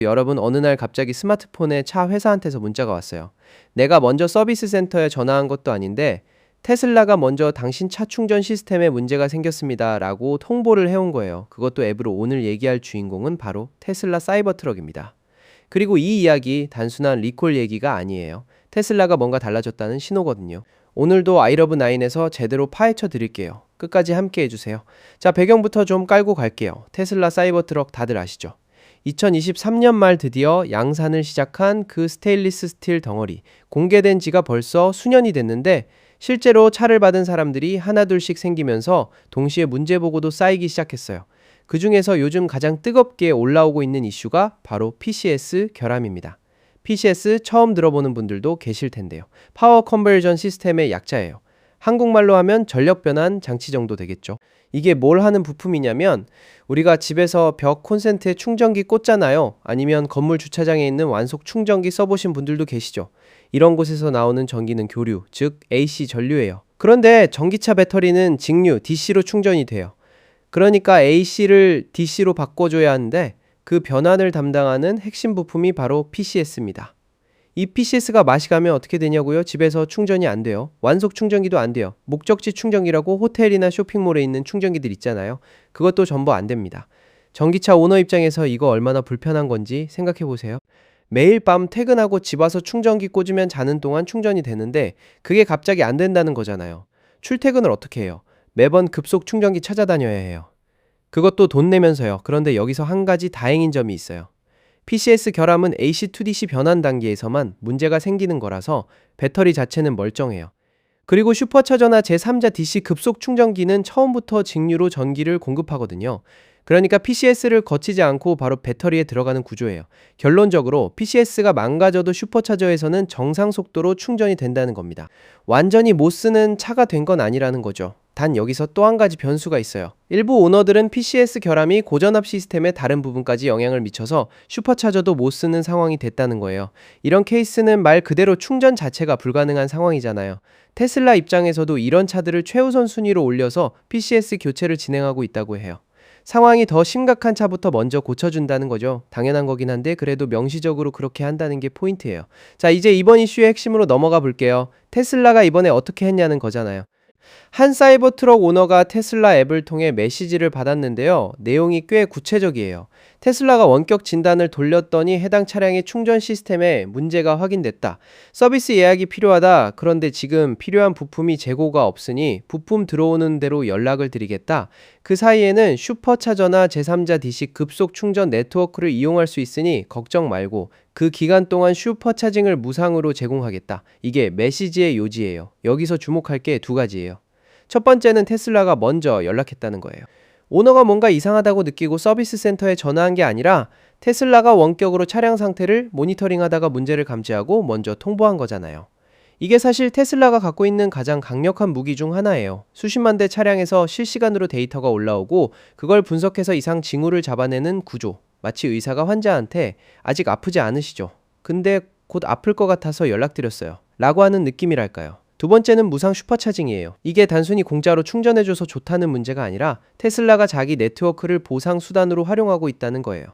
여러분, 어느 날 갑자기 스마트폰에 차 회사한테서 문자가 왔어요. 내가 먼저 서비스 센터에 전화한 것도 아닌데 테슬라가 먼저 당신 차 충전 시스템에 문제가 생겼습니다 라고 통보를 해온 거예요. 그것도 앱으로. 오늘 얘기할 주인공은 바로 테슬라 사이버 트럭입니다. 그리고 이 이야기 단순한 리콜 얘기가 아니에요. 테슬라가 뭔가 달라졌다는 신호거든요. 오늘도 아이러브9에서 제대로 파헤쳐 드릴게요. 끝까지 함께 해주세요. 자, 배경부터 좀 깔고 갈게요. 테슬라 사이버 트럭 다들 아시죠? 2023년 말 드디어 양산을 시작한 그 스테인리스 스틸 덩어리, 공개된 지가 벌써 수년이 됐는데 실제로 차를 받은 사람들이 하나둘씩 생기면서 동시에 문제 보고도 쌓이기 시작했어요. 그 중에서 요즘 가장 뜨겁게 올라오고 있는 이슈가 바로 PCS 결함입니다. PCS 처음 들어보는 분들도 계실 텐데요. 파워 컨버전 시스템의 약자예요. 한국말로 하면 전력 변환 장치 정도 되겠죠. 이게 뭘 하는 부품이냐면 우리가 집에서 벽 콘센트에 충전기 꽂잖아요. 아니면 건물 주차장에 있는 완속 충전기 써보신 분들도 계시죠. 이런 곳에서 나오는 전기는 교류, 즉 AC 전류예요. 그런데 전기차 배터리는 직류, DC로 충전이 돼요. 그러니까 AC를 DC로 바꿔줘야 하는데 그 변환을 담당하는 핵심 부품이 바로 PCS입니다. 이 PCS가 맛이 가면 어떻게 되냐고요? 집에서 충전이 안 돼요. 완속 충전기도 안 돼요. 목적지 충전기라고 호텔이나 쇼핑몰에 있는 충전기들 있잖아요. 그것도 전부 안 됩니다. 전기차 오너 입장에서 이거 얼마나 불편한 건지 생각해 보세요. 매일 밤 퇴근하고 집 와서 충전기 꽂으면 자는 동안 충전이 되는데 그게 갑자기 안 된다는 거잖아요. 출퇴근을 어떻게 해요? 매번 급속 충전기 찾아다녀야 해요. 그것도 돈 내면서요. 그런데 여기서 한 가지 다행인 점이 있어요. PCS 결함은 AC2DC 변환 단계에서만 문제가 생기는 거라서 배터리 자체는 멀쩡해요. 그리고 슈퍼차저나 제3자 DC 급속 충전기는 처음부터 직류로 전기를 공급하거든요. 그러니까 PCS를 거치지 않고 바로 배터리에 들어가는 구조예요. 결론적으로 PCS가 망가져도 슈퍼차저에서는 정상 속도로 충전이 된다는 겁니다. 완전히 못 쓰는 차가 된 건 아니라는 거죠. 단 여기서 또 한 가지 변수가 있어요. 일부 오너들은 PCS 결함이 고전압 시스템의 다른 부분까지 영향을 미쳐서 슈퍼차저도 못 쓰는 상황이 됐다는 거예요. 이런 케이스는 말 그대로 충전 자체가 불가능한 상황이잖아요. 테슬라 입장에서도 이런 차들을 최우선 순위로 올려서 PCS 교체를 진행하고 있다고 해요. 상황이 더 심각한 차부터 먼저 고쳐준다는 거죠. 당연한 거긴 한데 그래도 명시적으로 그렇게 한다는 게 포인트예요. 자, 이제 이번 이슈의 핵심으로 넘어가 볼게요. 테슬라가 이번에 어떻게 했냐는 거잖아요. 한 사이버 트럭 오너가 테슬라 앱을 통해 메시지를 받았는데요. 내용이 꽤 구체적이에요. 테슬라가 원격 진단을 돌렸더니 해당 차량의 충전 시스템에 문제가 확인됐다. 서비스 예약이 필요하다. 그런데 지금 필요한 부품이 재고가 없으니 부품 들어오는 대로 연락을 드리겠다. 그 사이에는 슈퍼차저나 제3자 DC 급속 충전 네트워크를 이용할 수 있으니 걱정 말고 그 기간 동안 슈퍼차징을 무상으로 제공하겠다. 이게 메시지의 요지예요. 여기서 주목할 게 두 가지예요. 첫 번째는 테슬라가 먼저 연락했다는 거예요. 오너가 뭔가 이상하다고 느끼고 서비스 센터에 전화한 게 아니라 테슬라가 원격으로 차량 상태를 모니터링하다가 문제를 감지하고 먼저 통보한 거잖아요. 이게 사실 테슬라가 갖고 있는 가장 강력한 무기 중 하나예요. 수십만 대 차량에서 실시간으로 데이터가 올라오고 그걸 분석해서 이상 징후를 잡아내는 구조. 마치 의사가 환자한테 아직 아프지 않으시죠? 근데 곧 아플 것 같아서 연락드렸어요. 라고 하는 느낌이랄까요. 두 번째는 무상 슈퍼차징이에요. 이게 단순히 공짜로 충전해줘서 좋다는 문제가 아니라 테슬라가 자기 네트워크를 보상 수단으로 활용하고 있다는 거예요.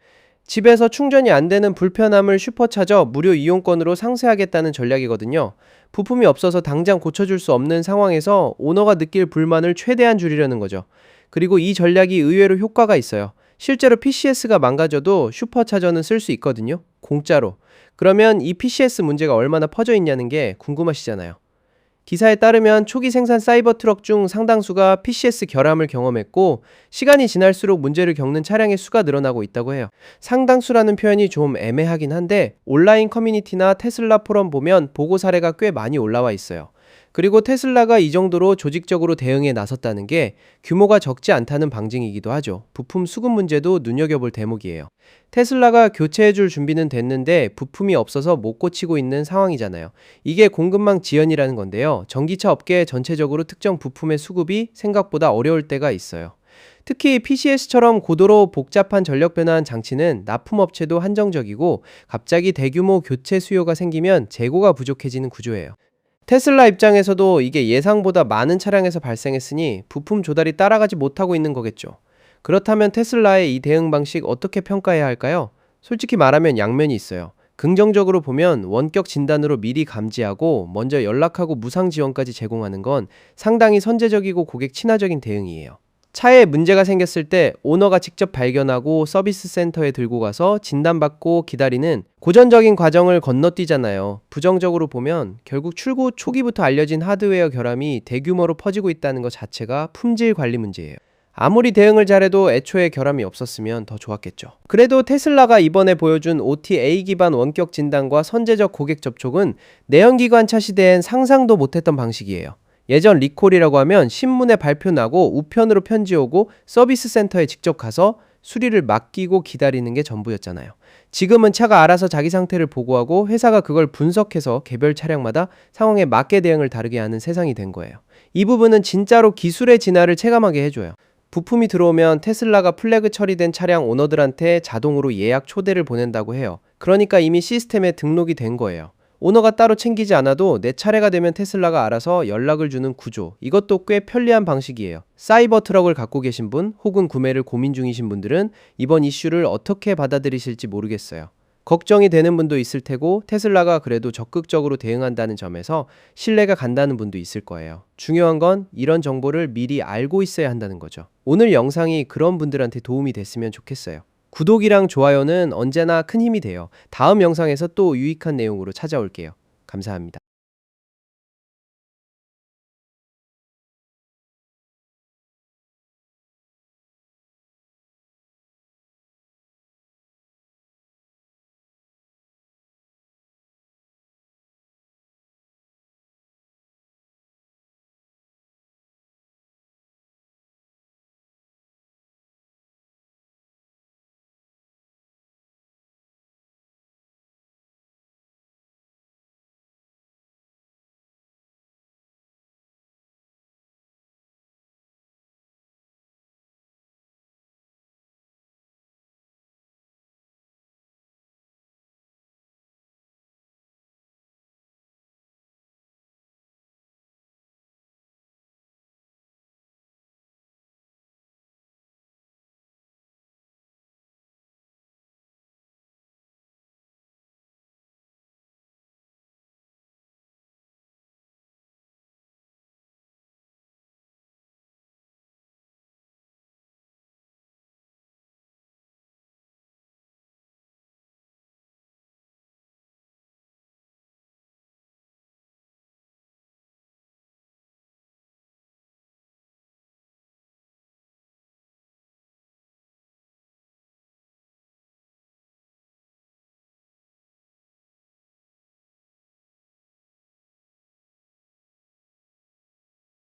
집에서 충전이 안 되는 불편함을 슈퍼차저 무료 이용권으로 상쇄하겠다는 전략이거든요. 부품이 없어서 당장 고쳐줄 수 없는 상황에서 오너가 느낄 불만을 최대한 줄이려는 거죠. 그리고 이 전략이 의외로 효과가 있어요. 실제로 PCS가 망가져도 슈퍼차저는 쓸 수 있거든요. 공짜로. 그러면 이 PCS 문제가 얼마나 퍼져 있냐는 게 궁금하시잖아요. 기사에 따르면 초기 생산 사이버 트럭 중 상당수가 PCS 결함을 경험했고 시간이 지날수록 문제를 겪는 차량의 수가 늘어나고 있다고 해요. 상당수라는 표현이 좀 애매하긴 한데 온라인 커뮤니티나 테슬라 포럼 보면 보고 사례가 꽤 많이 올라와 있어요. 그리고 테슬라가 이 정도로 조직적으로 대응에 나섰다는 게 규모가 적지 않다는 방증이기도 하죠. 부품 수급 문제도 눈여겨볼 대목이에요. 테슬라가 교체해줄 준비는 됐는데 부품이 없어서 못 고치고 있는 상황이잖아요. 이게 공급망 지연이라는 건데요. 전기차 업계 전체적으로 특정 부품의 수급이 생각보다 어려울 때가 있어요. 특히 PCS처럼 고도로 복잡한 전력 변환 장치는 납품업체도 한정적이고 갑자기 대규모 교체 수요가 생기면 재고가 부족해지는 구조예요. 테슬라 입장에서도 이게 예상보다 많은 차량에서 발생했으니 부품 조달이 따라가지 못하고 있는 거겠죠. 그렇다면 테슬라의 이 대응 방식 어떻게 평가해야 할까요? 솔직히 말하면 양면이 있어요. 긍정적으로 보면 원격 진단으로 미리 감지하고 먼저 연락하고 무상 지원까지 제공하는 건 상당히 선제적이고 고객 친화적인 대응이에요. 차에 문제가 생겼을 때 오너가 직접 발견하고 서비스 센터에 들고 가서 진단받고 기다리는 고전적인 과정을 건너뛰잖아요. 부정적으로 보면 결국 출고 초기부터 알려진 하드웨어 결함이 대규모로 퍼지고 있다는 것 자체가 품질 관리 문제예요. 아무리 대응을 잘해도 애초에 결함이 없었으면 더 좋았겠죠. 그래도 테슬라가 이번에 보여준 OTA 기반 원격 진단과 선제적 고객 접촉은 내연기관차 시대엔 상상도 못했던 방식이에요. 예전 리콜이라고 하면 신문에 발표 나고 우편으로 편지 오고 서비스 센터에 직접 가서 수리를 맡기고 기다리는 게 전부였잖아요. 지금은 차가 알아서 자기 상태를 보고하고 회사가 그걸 분석해서 개별 차량마다 상황에 맞게 대응을 다르게 하는 세상이 된 거예요. 이 부분은 진짜로 기술의 진화를 체감하게 해줘요. 부품이 들어오면 테슬라가 플래그 처리된 차량 오너들한테 자동으로 예약 초대를 보낸다고 해요. 그러니까 이미 시스템에 등록이 된 거예요. 오너가 따로 챙기지 않아도 내 차례가 되면 테슬라가 알아서 연락을 주는 구조. 이것도 꽤 편리한 방식이에요. 사이버 트럭을 갖고 계신 분 혹은 구매를 고민 중이신 분들은 이번 이슈를 어떻게 받아들이실지 모르겠어요. 걱정이 되는 분도 있을 테고 테슬라가 그래도 적극적으로 대응한다는 점에서 신뢰가 간다는 분도 있을 거예요. 중요한 건 이런 정보를 미리 알고 있어야 한다는 거죠. 오늘 영상이 그런 분들한테 도움이 됐으면 좋겠어요. 구독이랑 좋아요는 언제나 큰 힘이 돼요. 다음 영상에서 또 유익한 내용으로 찾아올게요. 감사합니다.